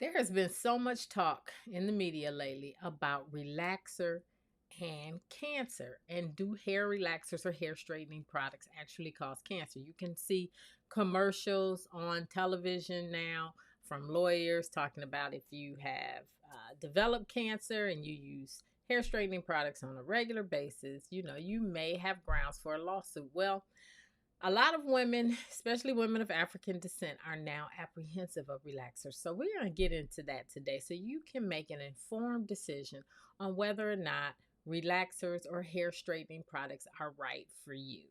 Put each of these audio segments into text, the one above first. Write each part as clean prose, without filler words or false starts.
There has been so much talk in the media lately about relaxer and cancer. And do hair relaxers or hair straightening products actually cause cancer? You can see commercials on television now from lawyers talking about if you have developed cancer and you use hair straightening products on a regular basis, you may have grounds for a lawsuit. Well, a lot of women, especially women of African descent, are now apprehensive of relaxers. So, we're going to get into that today so you can make an informed decision on whether or not relaxers or hair straightening products are right for you.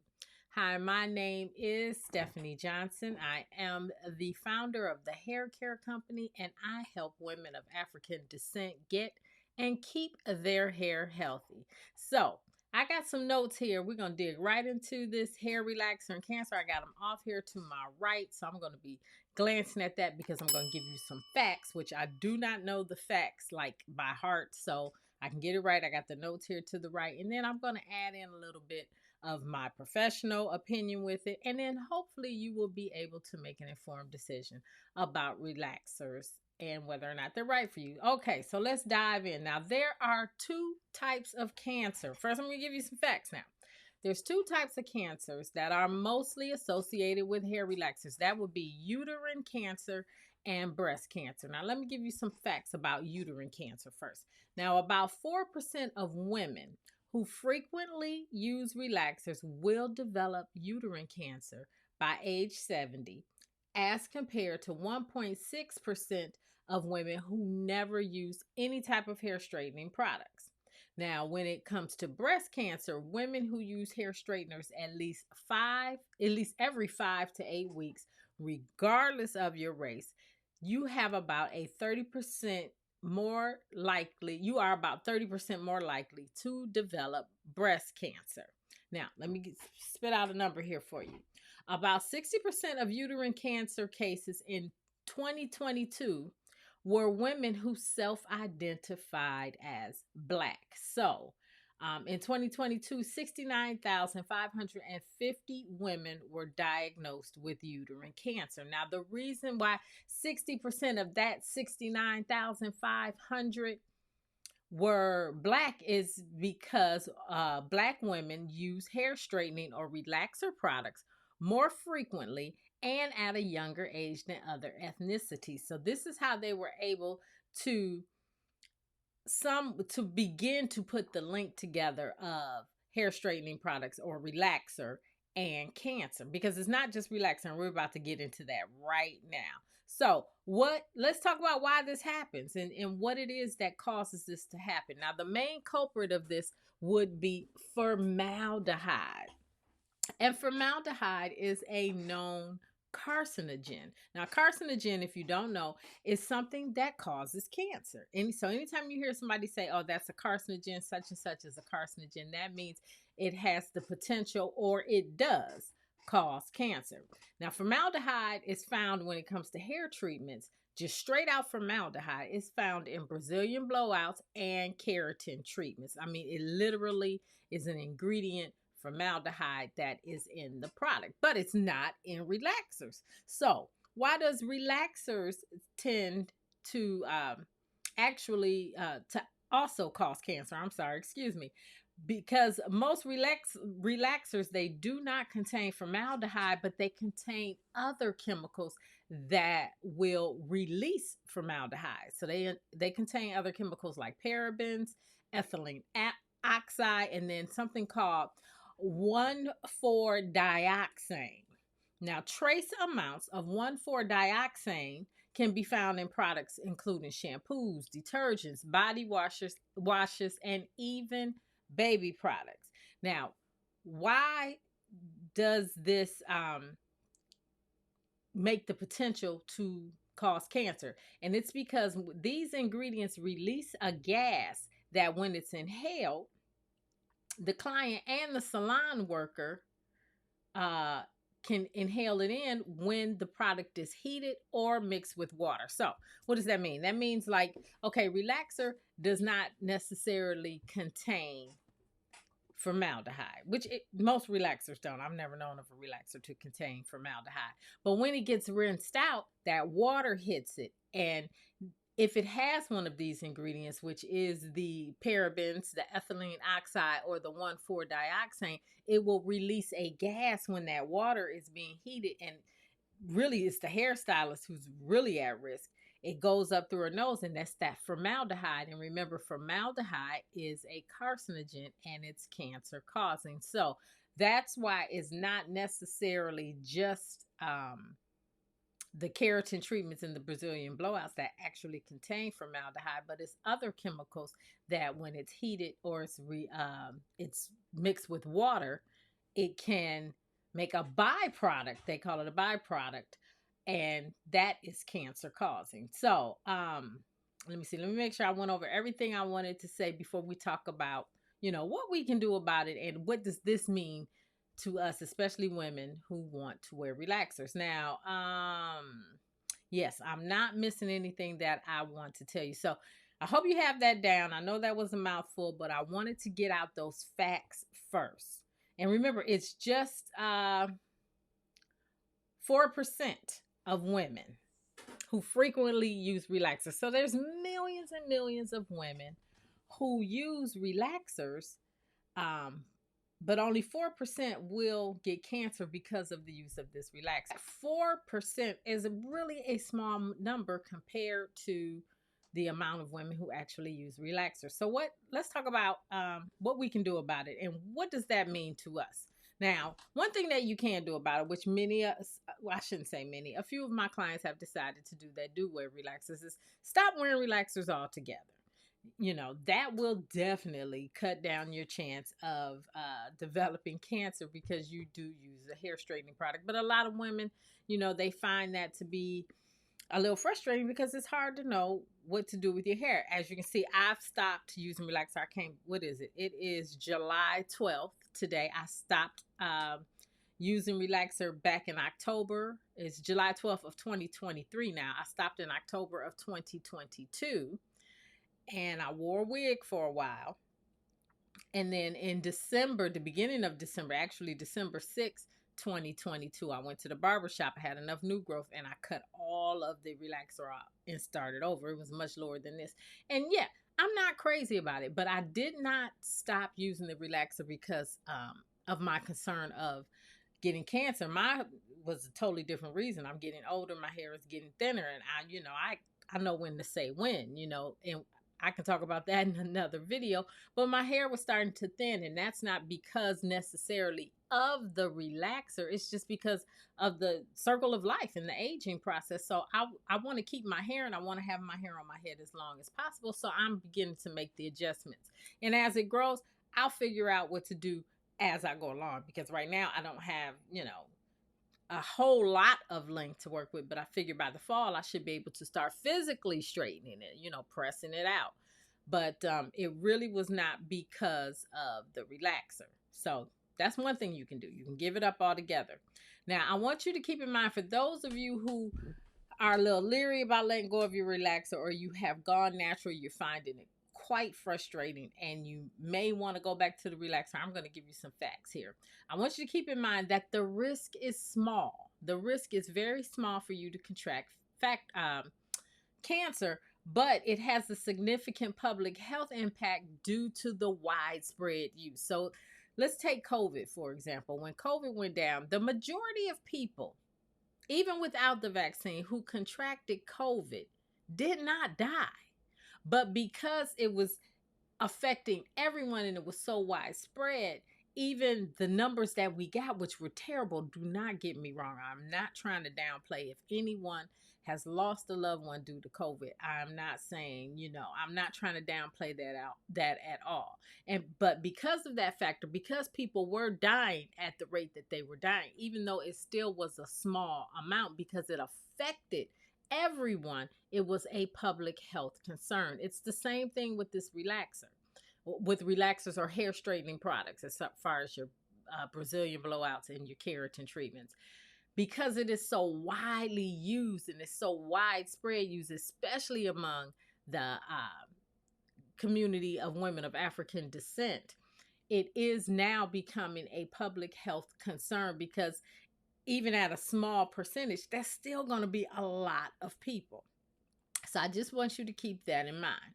Hi, my name is Stephanie Johnson. I am the founder of the Hair Care Company, and I help women of African descent get and keep their hair healthy. So, I got some notes here. We're going to dig right into this hair relaxer and cancer. I got them off here to my right. So I'm going to be glancing at that because I'm going to give you some facts, which I do not know the facts like by heart. So I can get it right. I got the notes here to the right. And then I'm going to add in a little bit of my professional opinion with it. And then hopefully you will be able to make an informed decision about relaxers and whether or not they're right for you. Okay, so let's dive in. Now, there are two types of cancer. First, I'm going to give you some facts now. There's two types of cancers that are mostly associated with hair relaxers. That would be uterine cancer and breast cancer. Now, let me give you some facts about uterine cancer first. Now, about 4% of women who frequently use relaxers will develop uterine cancer by age 70, as compared to 1.6% of women who never use any type of hair straightening products. Now, when it comes to breast cancer, women who use hair straighteners at least every 5 to 8 weeks, regardless of your race, you have about a 30% more likely, you are about 30% more likely to develop breast cancer. Now, let me spit out a number here for you. About 60% of uterine cancer cases in 2022 were women who self identified as Black. So, in 2022, 69,550 women were diagnosed with uterine cancer. Now, the reason why 60% of that 69,500 were Black is because Black women use hair straightening or relaxer products more frequently and at a younger age than other ethnicities. So this is how they were able to begin to put the link together of hair straightening products or relaxer and cancer, because it's not just relaxer, and we're about to get into that right now. So let's talk about why this happens and what it is that causes this to happen. Now, the main culprit of this would be formaldehyde. And formaldehyde is a known carcinogen. Now, carcinogen, if you don't know, is something that causes cancer. And so anytime you hear somebody say, oh, that's a carcinogen, such and such is a carcinogen, that means it has the potential, or it does cause cancer. Now, formaldehyde is found when it comes to hair treatments. Just straight out formaldehyde is found in Brazilian blowouts and keratin treatments. I mean, it literally is an ingredient, formaldehyde, that is in the product, but it's not in relaxers. So why does relaxers tend to actually to also cause cancer? I'm sorry, excuse me. Because most relaxers, they do not contain formaldehyde, but they contain other chemicals that will release formaldehyde. So they contain other chemicals like parabens, ethylene oxide, and then something called 1,4-dioxane. Now, trace amounts of 1,4-dioxane can be found in products including shampoos, detergents, body washes, and even baby products. Now, why does this make the potential to cause cancer? And it's because these ingredients release a gas that, when it's inhaled, the client and the salon worker can inhale it in when the product is heated or mixed with water. So what does that mean? That means, like, okay, relaxer does not necessarily contain formaldehyde, which most relaxers don't. I've never known of a relaxer to contain formaldehyde. But when it gets rinsed out, that water hits it, and if it has one of these ingredients, which is the parabens, the ethylene oxide, or the 1,4-dioxane, it will release a gas when that water is being heated. And really, it's the hairstylist who's really at risk. It goes up through her nose, and that's that formaldehyde. And remember, formaldehyde is a carcinogen and it's cancer causing. So that's why it's not necessarily just the keratin treatments and the Brazilian blowouts that actually contain formaldehyde, but it's other chemicals that when it's heated or it's mixed with water, it can make a byproduct. They call it a byproduct, and that is cancer causing. So let me see. Let me make sure I went over everything I wanted to say before we talk about, what we can do about it and what does this mean to us, especially women who want to wear relaxers. Now, yes, I'm not missing anything that I want to tell you. So I hope you have that down. I know that was a mouthful, but I wanted to get out those facts first. And remember, it's just 4% of women who frequently use relaxers. So there's millions and millions of women who use relaxers, but only 4% will get cancer because of the use of this relaxer. 4% is really a small number compared to the amount of women who actually use relaxers. So let's talk about what we can do about it and what does that mean to us. Now, one thing that you can do about it, which I shouldn't say many, a few of my clients have decided to do that do wear relaxers, is stop wearing relaxers altogether. That will definitely cut down your chance of developing cancer because you do use a hair straightening product. But a lot of women, they find that to be a little frustrating because it's hard to know what to do with your hair. As you can see, I've stopped using relaxer. What is it? It is July 12th today. I stopped using relaxer back in October. It's July 12th of 2023 now. I stopped in October of 2022. And I wore a wig for a while. And then in December, the beginning of December, actually December 6th, 2022, I went to the barbershop. I had enough new growth and I cut all of the relaxer out and started over. It was much lower than this. And yeah, I'm not crazy about it, but I did not stop using the relaxer because of my concern of getting cancer. Mine was a totally different reason. I'm getting older, my hair is getting thinner, and I know when to say when, and I can talk about that in another video, but my hair was starting to thin, and that's not because necessarily of the relaxer. It's just because of the circle of life and the aging process. So I want to keep my hair and I want to have my hair on my head as long as possible. So I'm beginning to make the adjustments. And as it grows, I'll figure out what to do as I go along, because right now I don't have, a whole lot of length to work with, but I figure by the fall I should be able to start physically straightening it, pressing it out. But it really was not because of the relaxer. So that's one thing you can do. You can give it up altogether. Now, I want you to keep in mind, for those of you who are a little leery about letting go of your relaxer, or you have gone natural, you're finding it quite frustrating and you may want to go back to the relaxer, I'm going to give you some facts here. I want you to keep in mind that the risk is small. The risk is very small for you to contract cancer, but it has a significant public health impact due to the widespread use. So let's take COVID, for example. When COVID went down, the majority of people, even without the vaccine, who contracted COVID did not die. But because it was affecting everyone and it was so widespread, even the numbers that we got, which were terrible, do not get me wrong, I'm not trying to downplay if anyone has lost a loved one due to COVID. I'm not saying, I'm not trying to downplay that at all. But because of that factor, because people were dying at the rate that they were dying, even though it still was a small amount because it affected everyone, it was a public health concern. It's the same thing with this relaxer, with relaxers or hair straightening products, as far as your Brazilian blowouts and your keratin treatments. Because it is so widely used and it's so widespread used, especially among the community of women of African descent, it is now becoming a public health concern, because even at a small percentage, that's still going to be a lot of people. So I just want you to keep that in mind.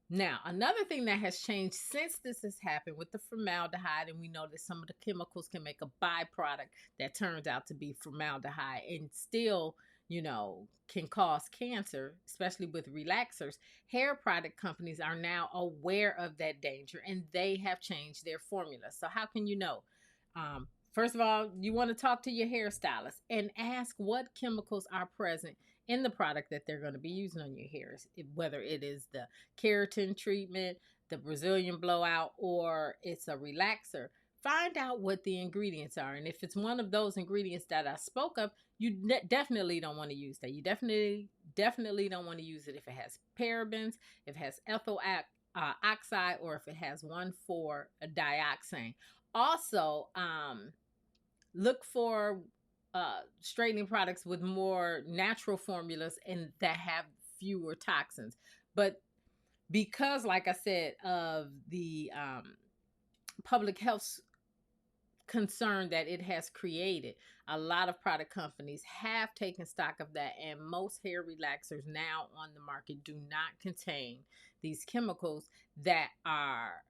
Now, another thing that has changed since this has happened with the formaldehyde, and we know that some of the chemicals can make a byproduct that turns out to be formaldehyde and still, can cause cancer, especially with relaxers. Hair product companies are now aware of that danger and they have changed their formula. So, how can you know? First of all, you want to talk to your hairstylist and ask what chemicals are present in the product that they're going to be using on your hair, whether it is the keratin treatment, the Brazilian blowout, or it's a relaxer. Find out what the ingredients are. And if it's one of those ingredients that I spoke of, you definitely don't want to use that. You definitely don't want to use it if it has parabens, if it has ethyl oxide, or if it has 1,4-dioxane. Also, look for straightening products with more natural formulas and that have fewer toxins. But because, like I said, of the public health concern that it has created, a lot of product companies have taken stock of that, and most hair relaxers now on the market do not contain these chemicals that are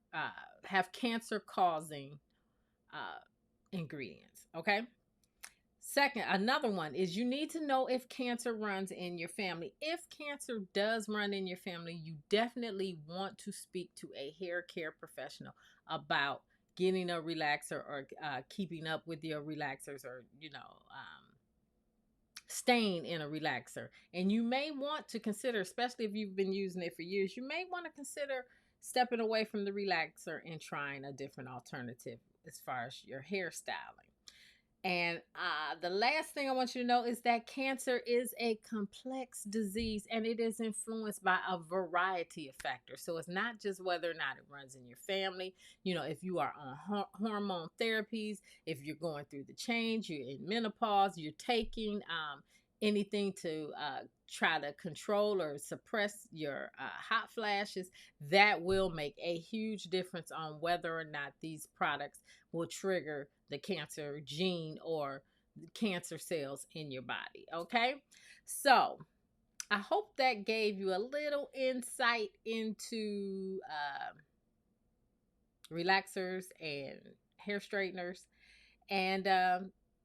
have cancer causing ingredients. Okay. Second, another one is you need to know if cancer runs in your family. If cancer does run in your family, you definitely want to speak to a hair care professional about getting a relaxer or keeping up with your relaxers, or staying in a relaxer. And you may want to consider, especially if you've been using it for years, you may want to consider stepping away from the relaxer and trying a different alternative as far as your hairstyling. And the last thing I want you to know is that cancer is a complex disease and it is influenced by a variety of factors. So it's not just whether or not it runs in your family. If you are on hormone therapies, if you're going through the change, you're in menopause, you're taking anything to try to control or suppress your hot flashes, that will make a huge difference on whether or not these products will trigger the cancer gene or cancer cells in your body. Okay, so I hope that gave you a little insight into relaxers and hair straighteners. And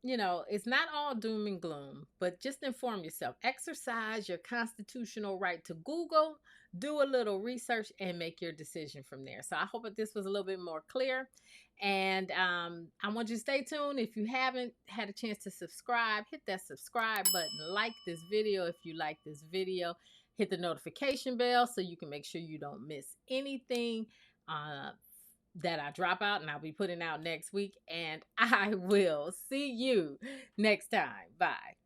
it's not all doom and gloom, but just inform yourself. Exercise your constitutional right to Google, do a little research, and make your decision from there. So I hope that this was a little bit more clear. And I want you to stay tuned. If you haven't had a chance to subscribe, hit that subscribe button. Like this video if you like this video. Hit the notification bell so you can make sure you don't miss anything that I drop out, and I'll be putting out next week. And I will see you next time. Bye.